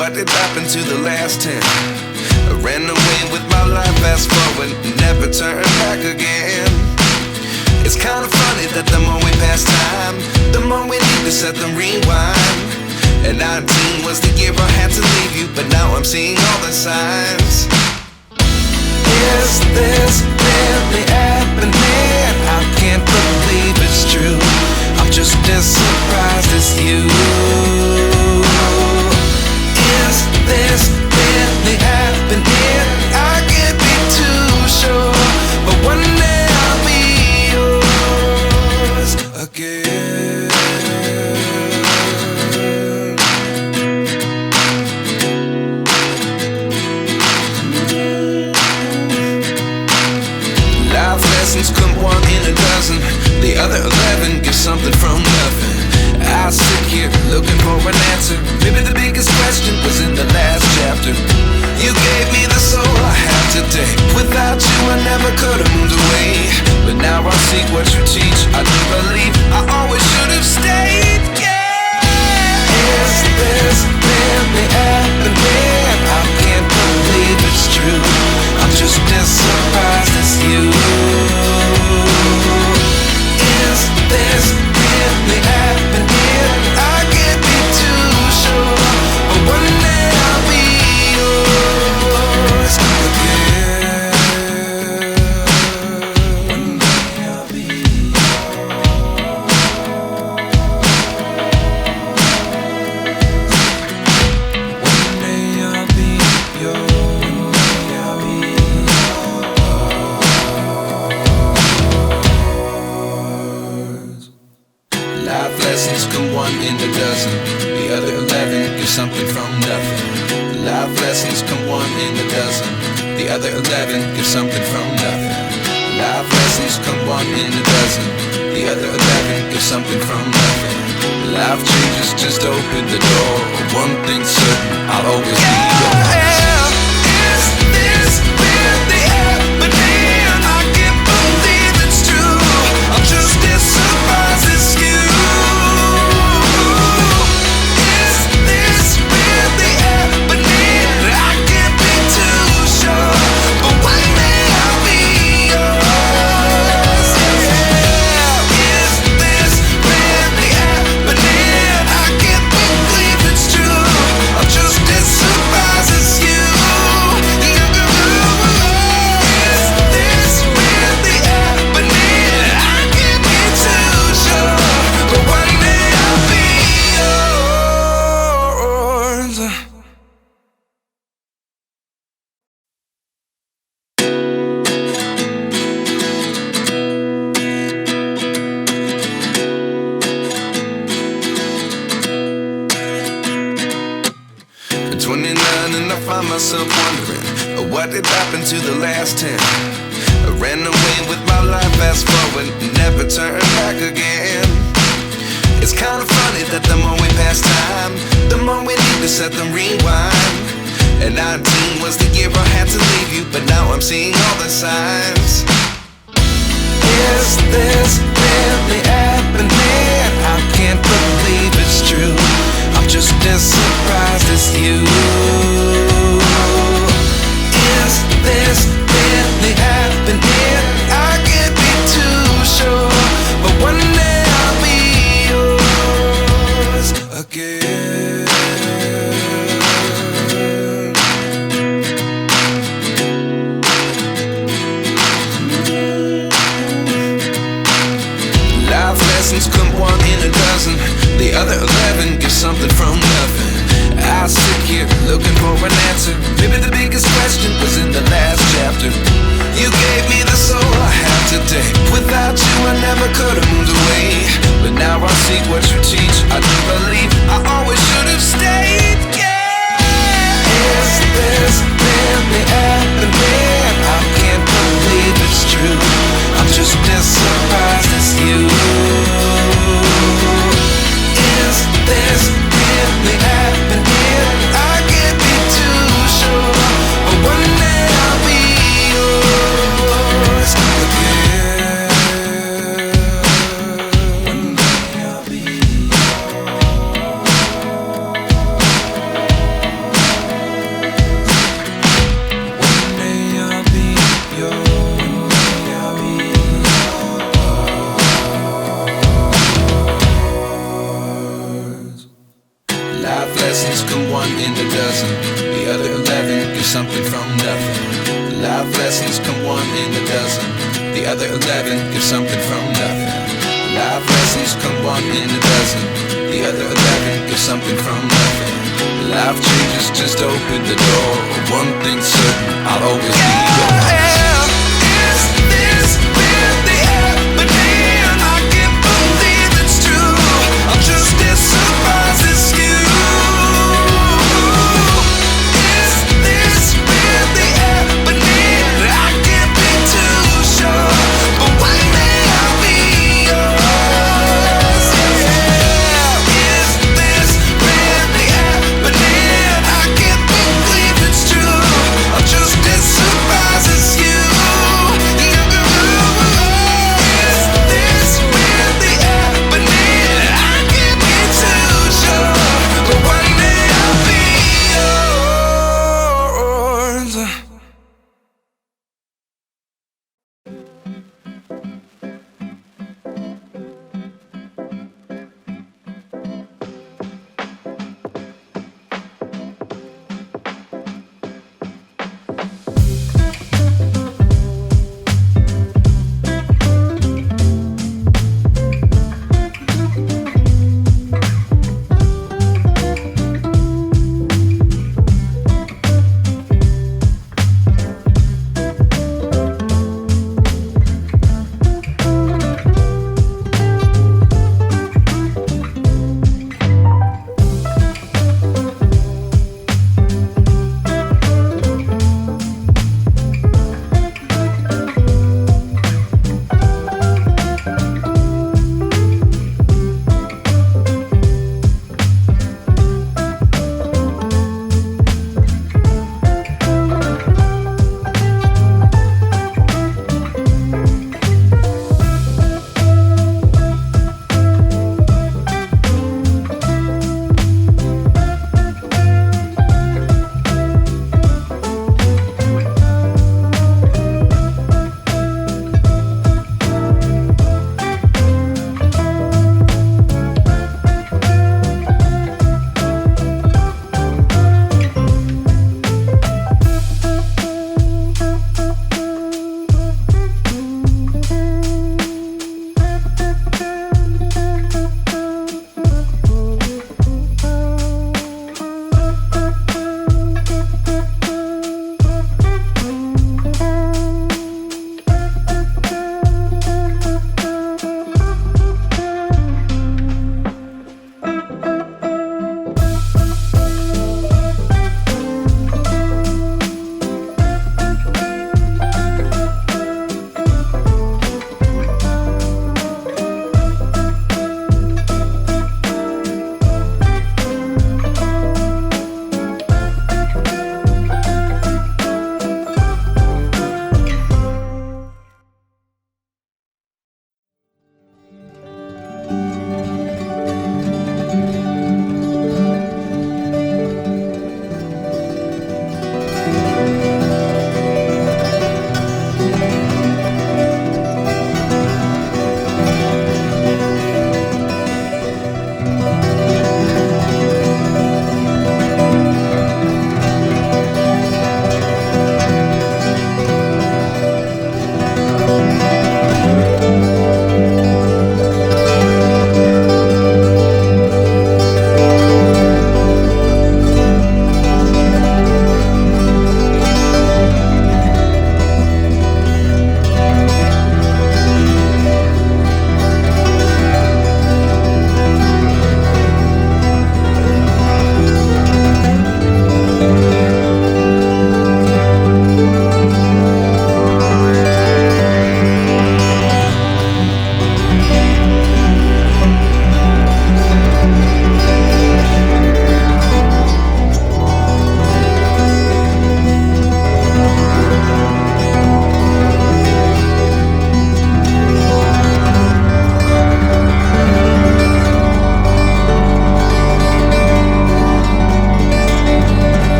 What did happen to the last 10? I ran away with my life, fast forward, never turn back again. It's kind of funny that the more we pass time, the more we need to set them rewind. And 19 was the year I had to leave you, but now I'm seeing all the signs. Is this really happening? I can't believe it's true. I'm just as surprised as you. Is this really happening? I can't be too sure, but one day I'll be yours again. Life lessons come one in a dozen. The other 11 get something from nothing. I sit here looking for an answer. Maybe the biggest question was in the last chapter. You gave me the soul I have today. Without you I never could have moved away. But now I see what you teach. I do believe I always should have stayed. Yeah. Is this really happening? I can't believe it's true. I'm just as surprised as you. Is this really happening? I can't be too sure, but one day I'll be yours again. One day I'll be yours. One day I'll be yours. Life lessons come one in a dozen. The other 11 get something from nothing. Life lessons come one in a dozen. The other 11 get something from nothing. Life lessons come one in a dozen. The other 11 get something from nothing. Life changes just open the door. One thing's certain, I'll always be yours. Is this really happening? I can't believe it's true. I'm just as surprised as you. And I find myself wondering, what did happen to the last 10? I ran away with my life, fast forward, never turn back again. It's kind of funny that the more we pass time, the more we need to set them rewind. And 19 was the year I had to leave you, but now I'm seeing all the signs. Is this really happening? I can't believe it's true. I'm just as surprised as you. Is this really happening? I can't be too sure, but one day I'll be yours again. Life lessons come one in a dozen. The other 11 get something from nothing. I sit here one in a dozen. The other 11 get something from nothing. Life lessons come one in a dozen. The other 11 get something from nothing. Life lessons come one in a dozen. The other 11 get something from nothing. Life changes just open the door. One thing's certain, I'll always be yours. Is this really happening? I can't believe it's true. I'm just as surprised as you. Is this really happening? I can't be too sure, but one day I'll be yours. Yeah. Is this really happening? I can't believe it's true. I'm just as surprised as you.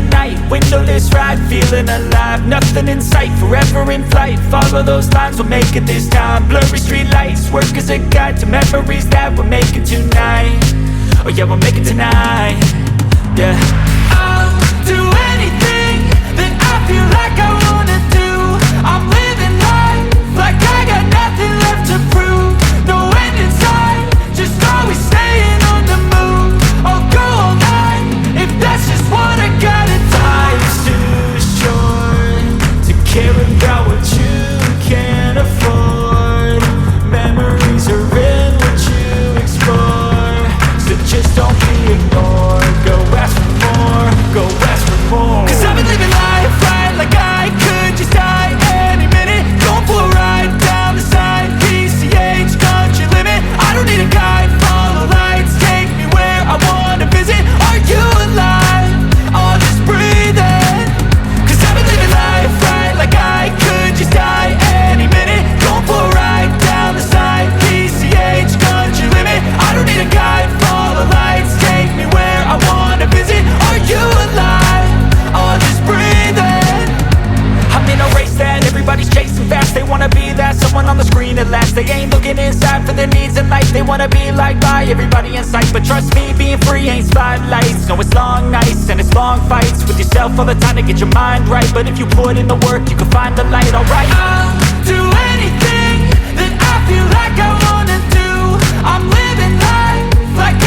night, windowless ride, feeling alive. Nothing in sight, forever in flight. Follow those lines, we'll make it this time. Blurry street lights, work as a guide to memories that we're making tonight. Oh yeah, we'll make it tonight. Yeah, I'll do anything that I feel like I wanna do. I'm living life like I got nothing left to prove. No end in sight, just always staying on the move. I'll go all night if that's just what I gotta do. Life's too short to care about what you can't afford. Memories are in what you explore, so just don't be ignored. Go ask for more, go ask for more. 'Cause I've been living life right like I could just die any minute. Going for a ride down the side, PCH, country limit. I don't need a guide, follow lights, take me where I wanna visit. Are you alive? I'll just breathe in. 'Cause I've been living life right like I could just die any minute. Going for a ride down the side, PCH, country limit. I don't need a guide, follow lights, take me where I wanna visit. Are you alive? I'll just breathe in. I'm in a race that everybody's chasing fast. They wanna be that someone on the screen at last. They ain't looking inside for their needs in life. They wanna be liked by everybody in sight. But trust me, being free ain't spotlights. No, it's long nights and it's long fights with yourself all the time to get your mind right. But if you put in the work, you can find the light, alright. I'll do anything that I feel like I wanna do. I'm living life like